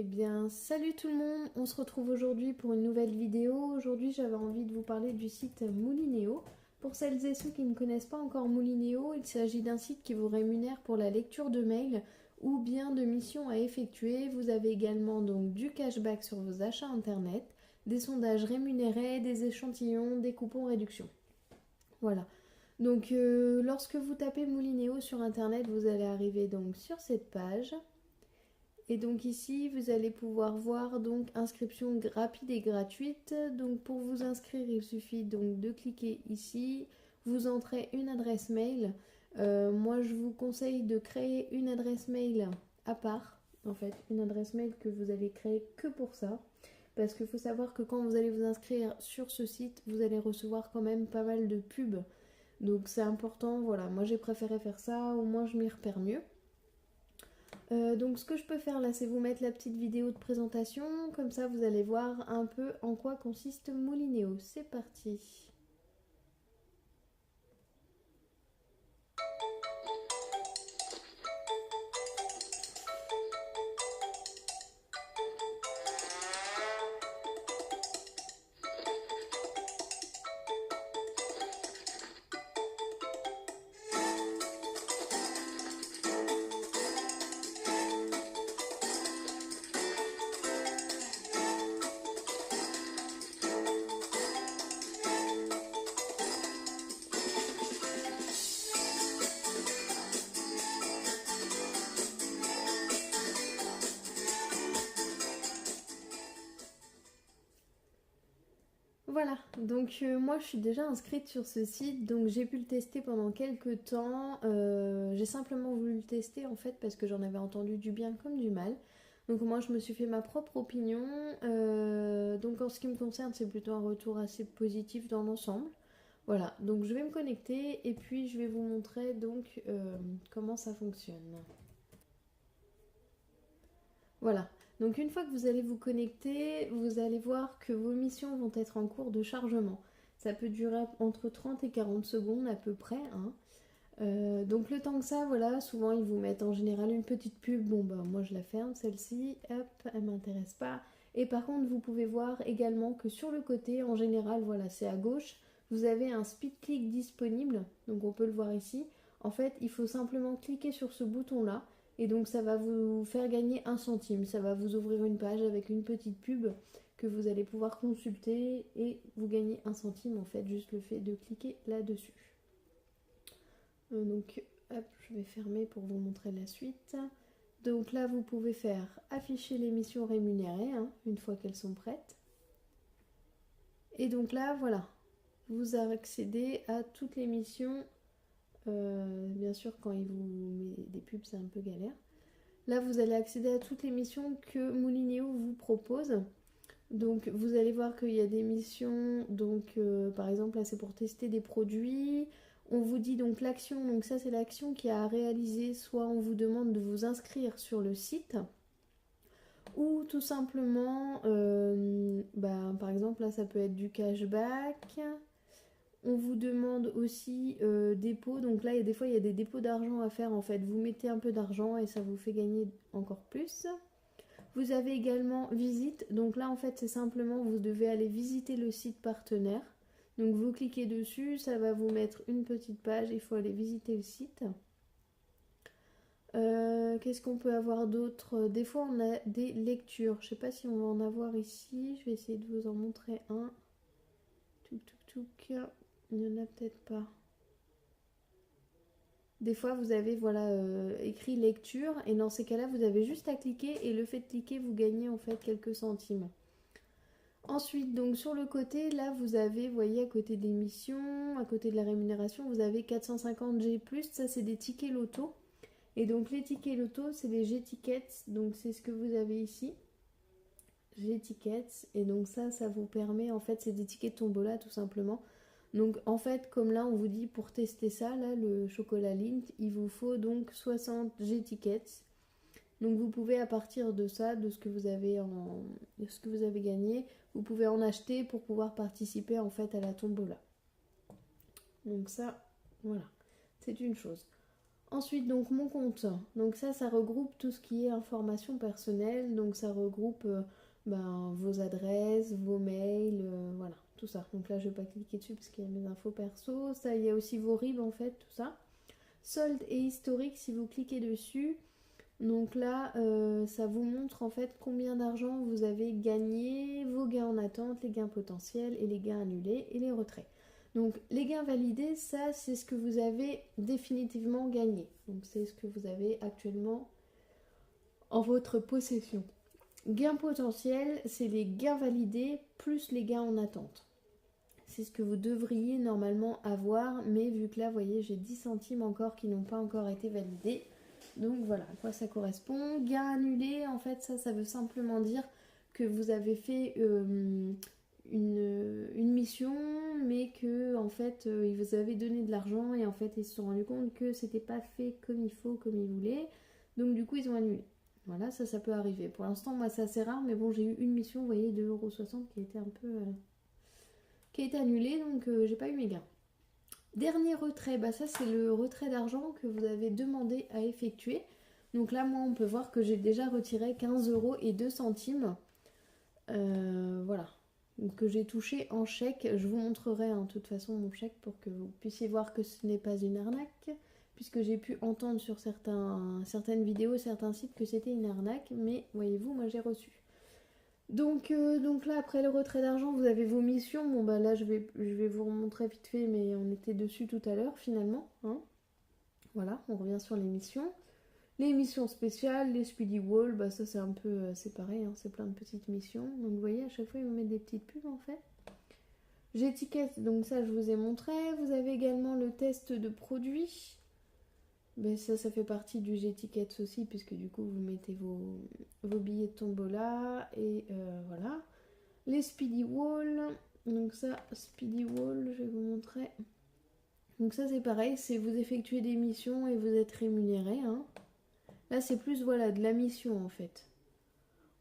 Eh bien, salut tout le monde, on se retrouve aujourd'hui pour une nouvelle vidéo. Aujourd'hui, j'avais envie de vous parler du site Moulineo. Pour celles et ceux qui ne connaissent pas encore Moulineo, il s'agit d'un site qui vous rémunère pour la lecture de mails ou bien de missions à effectuer. Vous avez également donc du cashback sur vos achats internet, des sondages rémunérés, des échantillons, des coupons réduction. Voilà. Donc, lorsque vous tapez Moulineo sur internet, vous allez arriver donc sur cette page. Et donc ici, vous allez pouvoir voir donc inscription rapide et gratuite. Donc pour vous inscrire, il suffit donc de cliquer ici. Vous entrez une adresse mail. Moi, je vous conseille de créer une adresse mail à part. En fait, une adresse mail que vous allez créer que pour ça. Parce qu'il faut savoir que quand vous allez vous inscrire sur ce site, vous allez recevoir quand même pas mal de pubs. Donc c'est important, voilà. Moi, j'ai préféré faire ça, au moins je m'y repère mieux. Donc ce que je peux faire là, c'est vous mettre la petite vidéo de présentation, comme ça vous allez voir un peu en quoi consiste Moulineo. C'est parti. Voilà, donc moi je suis déjà inscrite sur ce site, donc j'ai pu le tester pendant quelques temps. J'ai simplement voulu le tester en fait parce que j'en avais entendu du bien comme du mal. Donc moi je me suis fait ma propre opinion. Donc en ce qui me concerne, c'est plutôt un retour assez positif dans l'ensemble. Voilà, donc je vais me connecter et puis je vais vous montrer donc comment ça fonctionne. Voilà, donc une fois que vous allez vous connecter, vous allez voir que vos missions vont être en cours de chargement. Ça peut durer entre 30 et 40 secondes à peu près, hein. Donc le temps que ça, voilà, souvent ils vous mettent en général une petite pub. Bon bah moi je la ferme celle-ci, hop, elle m'intéresse pas. Et par contre vous pouvez voir également que sur le côté, en général, voilà, c'est à gauche, vous avez un speed click disponible, donc on peut le voir ici. En fait, il faut simplement cliquer sur ce bouton-là, et donc ça va vous faire gagner 1 centime. Ça va vous ouvrir une page avec une petite pub que vous allez pouvoir consulter, et vous gagnez 1 centime en fait, juste le fait de cliquer là-dessus. Donc hop, je vais fermer pour vous montrer la suite. Donc là, vous pouvez faire afficher les missions rémunérées, hein, une fois qu'elles sont prêtes. Et donc là, voilà, vous accédez à toutes les missions. Bien sûr, quand il vous met des pubs, c'est un peu galère. Là, vous allez accéder à toutes les missions que Moulineo vous propose. Donc, vous allez voir qu'il y a des missions, donc par exemple, là, c'est pour tester des produits. On vous dit donc l'action, donc ça, c'est l'action qui a à réaliser. Soit on vous demande de vous inscrire sur le site, ou tout simplement, par exemple, là, ça peut être du cashback. On vous demande aussi dépôt. Donc là, des fois, il y a des dépôts d'argent à faire en fait. Vous mettez un peu d'argent et ça vous fait gagner encore plus. Vous avez également visite. Donc là, en fait, c'est simplement, vous devez aller visiter le site partenaire. Donc vous cliquez dessus, ça va vous mettre une petite page. Il faut aller visiter le site. Qu'est-ce qu'on peut avoir d'autre? Des fois, on a des lectures. Je ne sais pas si on va en avoir ici. Je vais essayer de vous en montrer un. Touc, touc, touc. Il n'y en a peut-être pas. Des fois, vous avez voilà, écrit lecture, et dans ces cas-là, vous avez juste à cliquer, et le fait de cliquer, vous gagnez en fait quelques centimes. Ensuite, donc sur le côté, là, vous avez, vous voyez, à côté des missions, à côté de la rémunération, vous avez 450 G+, ça c'est des tickets loto. Et donc les tickets loto, c'est les G-tickets, donc c'est ce que vous avez ici. G-tickets, et donc ça vous permet, en fait, c'est des tickets de tombola tout simplement. Donc en fait, comme là on vous dit pour tester ça, là le chocolat Lindt, il vous faut donc 60 G-tickets. Donc vous pouvez à partir de ça, de ce que vous avez gagné, vous pouvez en acheter pour pouvoir participer en fait à la tombola. Donc ça, voilà, c'est une chose. Ensuite, donc mon compte. Donc ça regroupe tout ce qui est information personnelle. Donc ça regroupe vos adresses, vos mails, voilà, tout ça. Donc là, je vais pas cliquer dessus parce qu'il y a mes infos perso. Ça, il y a aussi vos RIB en fait, tout ça. Solde et historique si vous cliquez dessus. Donc là, ça vous montre en fait combien d'argent vous avez gagné, vos gains en attente, les gains potentiels et les gains annulés et les retraits. Donc les gains validés, ça c'est ce que vous avez définitivement gagné. Donc c'est ce que vous avez actuellement en votre possession. Gains potentiels, c'est les gains validés plus les gains en attente. C'est ce que vous devriez normalement avoir, mais vu que là, vous voyez, j'ai 10 centimes encore qui n'ont pas encore été validés. Donc voilà à quoi ça correspond. Gain annulé, en fait, ça veut simplement dire que vous avez fait une mission, mais que en fait, ils vous avaient donné de l'argent et en fait, ils se sont rendus compte que c'était pas fait comme il faut, comme ils voulaient. Donc du coup, ils ont annulé. Voilà, ça peut arriver. Pour l'instant, moi, c'est assez rare, mais bon, j'ai eu une mission, vous voyez, 2,60 € qui était un peu... qui a été annulée, donc j'ai pas eu mes gains. Dernier retrait, ça c'est le retrait d'argent que vous avez demandé à effectuer. Donc là, moi, on peut voir que j'ai déjà retiré 15,02 €. Voilà. Donc, que j'ai touché en chèque. Je vous montrerai de toute façon mon chèque pour que vous puissiez voir que ce n'est pas une arnaque. Puisque j'ai pu entendre sur certaines vidéos, certains sites que c'était une arnaque. Mais voyez-vous, moi j'ai reçu. Donc là, après le retrait d'argent, vous avez vos missions. Bon, là, je vais vous remontrer vite fait, mais on était dessus tout à l'heure, finalement. Hein. Voilà, on revient sur les missions. Les missions spéciales, les Speedy Wall, ça, c'est un peu... c'est pareil, hein, c'est plein de petites missions. Donc, vous voyez, à chaque fois, ils me mettent des petites pubs, en fait. J'étiquette, donc ça, je vous ai montré. Vous avez également le test de produit. Ça fait partie du J'étiquette aussi, puisque du coup, vous mettez vos billets de tombola. Et voilà. Les Speedy Wall. Donc ça, Speedy Wall, je vais vous montrer. Donc ça, c'est pareil, c'est vous effectuez des missions et vous êtes rémunéré. Hein. Là, c'est plus, voilà, de la mission, en fait.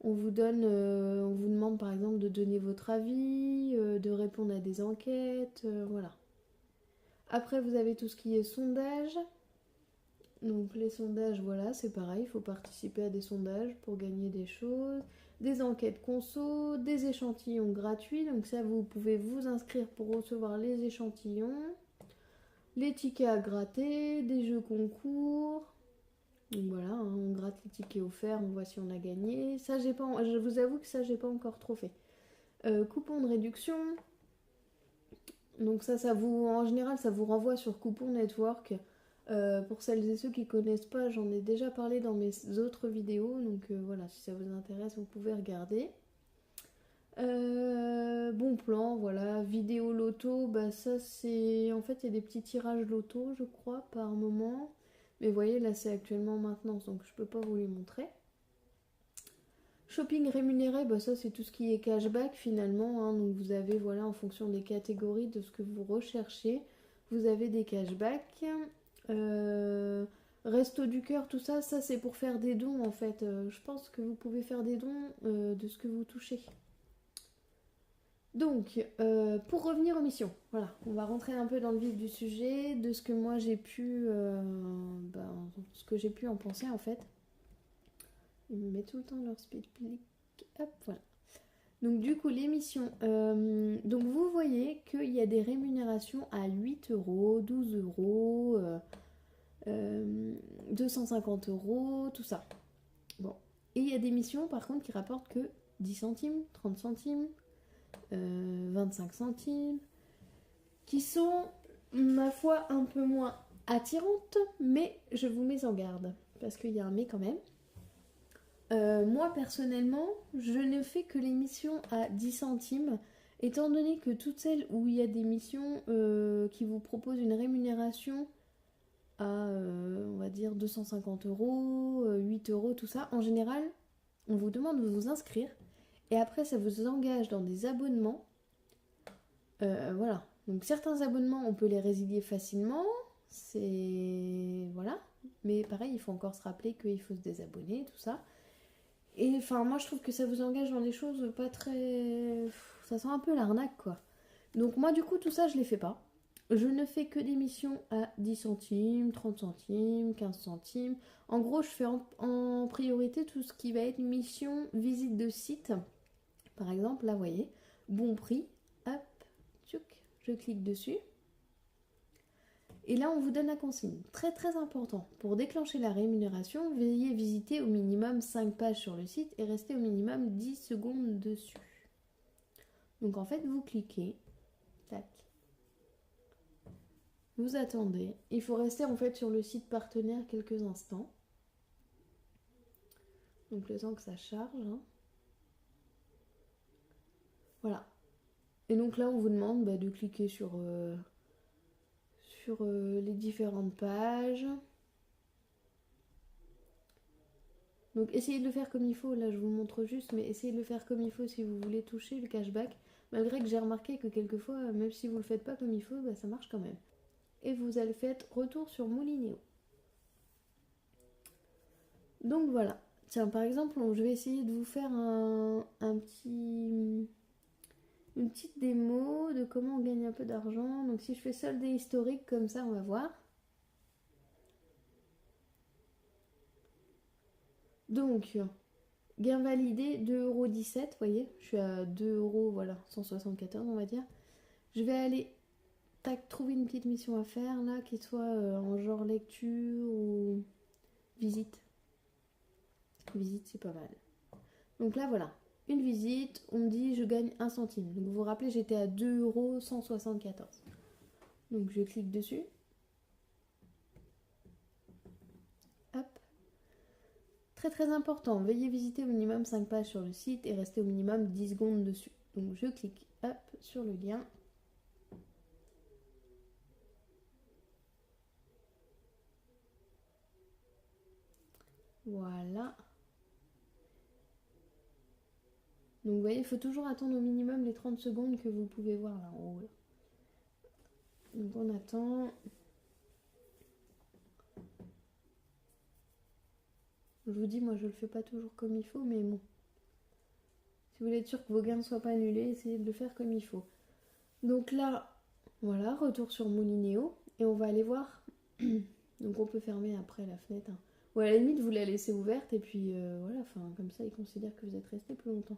On vous demande, par exemple, de donner votre avis, de répondre à des enquêtes, voilà. Après, vous avez tout ce qui est sondage. Donc les sondages, voilà, c'est pareil, il faut participer à des sondages pour gagner des choses. Des enquêtes conso, des échantillons gratuits, donc ça vous pouvez vous inscrire pour recevoir les échantillons. Les tickets à gratter, des jeux concours. Donc voilà, hein, on gratte les tickets offerts, on voit si on a gagné. Ça, je vous avoue que ça, j'ai pas encore trop fait. Coupon de réduction. Donc ça vous, en général, ça vous renvoie sur Coupon Network. Pour celles et ceux qui connaissent pas, j'en ai déjà parlé dans mes autres vidéos, donc voilà, si ça vous intéresse, vous pouvez regarder. Bon plan, voilà, vidéo loto, ça c'est... En fait, il y a des petits tirages loto, je crois, par moment. Mais vous voyez, là c'est actuellement maintenance, donc je peux pas vous les montrer. Shopping rémunéré, ça c'est tout ce qui est cashback finalement, hein, donc vous avez, voilà, en fonction des catégories de ce que vous recherchez, vous avez des cashbacks. Resto du cœur, tout ça, c'est pour faire des dons en fait. Je pense que vous pouvez faire des dons de ce que vous touchez. Donc, pour revenir aux missions, voilà, on va rentrer un peu dans le vif du sujet, de ce que moi j'ai pu, ce que j'ai pu en penser en fait. Ils me mettent tout le temps leur speed click. Hop, voilà. Donc du coup, les missions. Donc vous voyez qu'il y a des rémunérations à 8 €, 12 €, 250 €, tout ça. Bon. Et il y a des missions par contre qui rapportent que 10 centimes, 30 centimes, 25 centimes, qui sont, ma foi, un peu moins attirantes, mais je vous mets en garde, parce qu'il y a un mais quand même. Moi personnellement, je ne fais que les missions à 10 centimes, étant donné que toutes celles où il y a des missions qui vous proposent une rémunération à, on va dire, 250 €, 8 €, tout ça, en général, on vous demande de vous inscrire, et après ça vous engage dans des abonnements. Voilà. Donc certains abonnements, on peut les résilier facilement, c'est... voilà. Mais pareil, il faut encore se rappeler qu'il faut se désabonner, tout ça. Et enfin, moi je trouve que ça vous engage dans des choses pas très... Ça sent un peu l'arnaque, quoi. Donc moi du coup, tout ça, je les fais pas. Je ne fais que des missions à 10 centimes, 30 centimes, 15 centimes. En gros, je fais en priorité tout ce qui va être mission, visite de site. Par exemple, là, vous voyez, bon prix, hop, tchouk, je clique dessus. Et là, on vous donne la consigne. Très très important. Pour déclencher la rémunération, veuillez visiter au minimum 5 pages sur le site et rester au minimum 10 secondes dessus. Donc en fait, vous cliquez, tac. Vous attendez. Il faut rester en fait sur le site partenaire quelques instants. Donc le temps que ça charge. Hein. Voilà. Et donc là, on vous demande de cliquer sur les différentes pages. Donc essayez de le faire comme il faut. Là, je vous montre juste, mais essayez de le faire comme il faut si vous voulez toucher le cashback. Malgré que j'ai remarqué que quelquefois, même si vous le faites pas comme il faut, ça marche quand même. Et vous allez faire retour sur Moulinéo. Donc voilà. Tiens, par exemple, je vais essayer de vous faire une petite démo de comment on gagne un peu d'argent. Donc si je fais solde historique comme ça, on va voir. Donc, gain validé 2,17€, vous voyez, je suis à 2€, voilà, 174 on va dire. Je vais aller trouver une petite mission à faire là, qui soit en genre lecture ou visite. Visite, c'est pas mal. Donc là, voilà, une visite, on me dit je gagne 1 centime. Donc vous vous rappelez, j'étais à 2,174€. Donc je clique dessus. Hop. Très très important, veuillez visiter au minimum 5 pages sur le site et rester au minimum 10 secondes dessus. Donc je clique hop sur le lien. Voilà. Donc vous voyez, il faut toujours attendre au minimum les 30 secondes que vous pouvez voir là en haut. Là. Donc on attend. Je vous dis, moi je le fais pas toujours comme il faut, mais bon. Si vous voulez être sûr que vos gains ne soient pas annulés, essayez de le faire comme il faut. Donc là, voilà, retour sur Moulinéo. Et on va aller voir. Donc on peut fermer après la fenêtre. Hein. Ou à la limite, vous la laissez ouverte et puis voilà, comme ça, ils considèrent que vous êtes resté plus longtemps.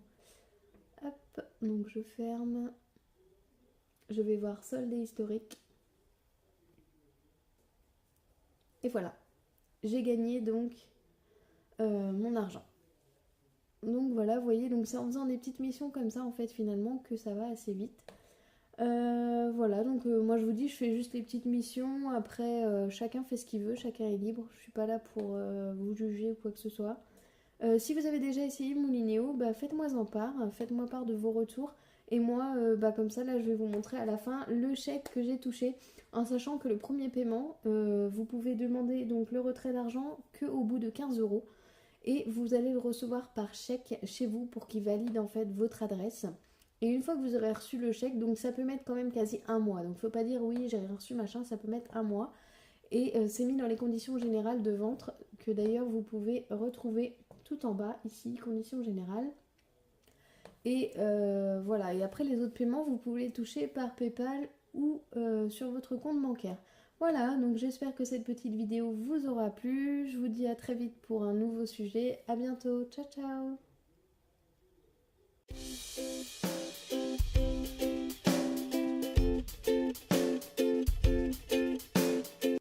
Hop, donc je ferme. Je vais voir solde historique. Et voilà, j'ai gagné donc mon argent. Donc voilà, vous voyez, donc c'est en faisant des petites missions comme ça en fait finalement que ça va assez vite. Voilà, donc moi je vous dis, je fais juste les petites missions. Après, chacun fait ce qu'il veut, chacun est libre. Je suis pas là pour vous juger ou quoi que ce soit. Si vous avez déjà essayé Moulinéo, faites-moi part de vos retours. Et moi, comme ça, là, je vais vous montrer à la fin le chèque que j'ai touché, en sachant que le premier paiement, vous pouvez demander donc le retrait d'argent qu'au bout de 15€. Et vous allez le recevoir par chèque chez vous pour qu'il valide en fait votre adresse. Et une fois que vous aurez reçu le chèque, donc ça peut mettre quand même quasi un mois. Donc faut pas dire oui, j'ai reçu machin, ça peut mettre un mois. Et c'est mis dans les conditions générales de vente, que d'ailleurs vous pouvez retrouver tout en bas, ici, conditions générales. Et voilà, et après les autres paiements, vous pouvez les toucher par PayPal ou sur votre compte bancaire. Voilà, donc j'espère que cette petite vidéo vous aura plu. Je vous dis à très vite pour un nouveau sujet. À bientôt, ciao ciao!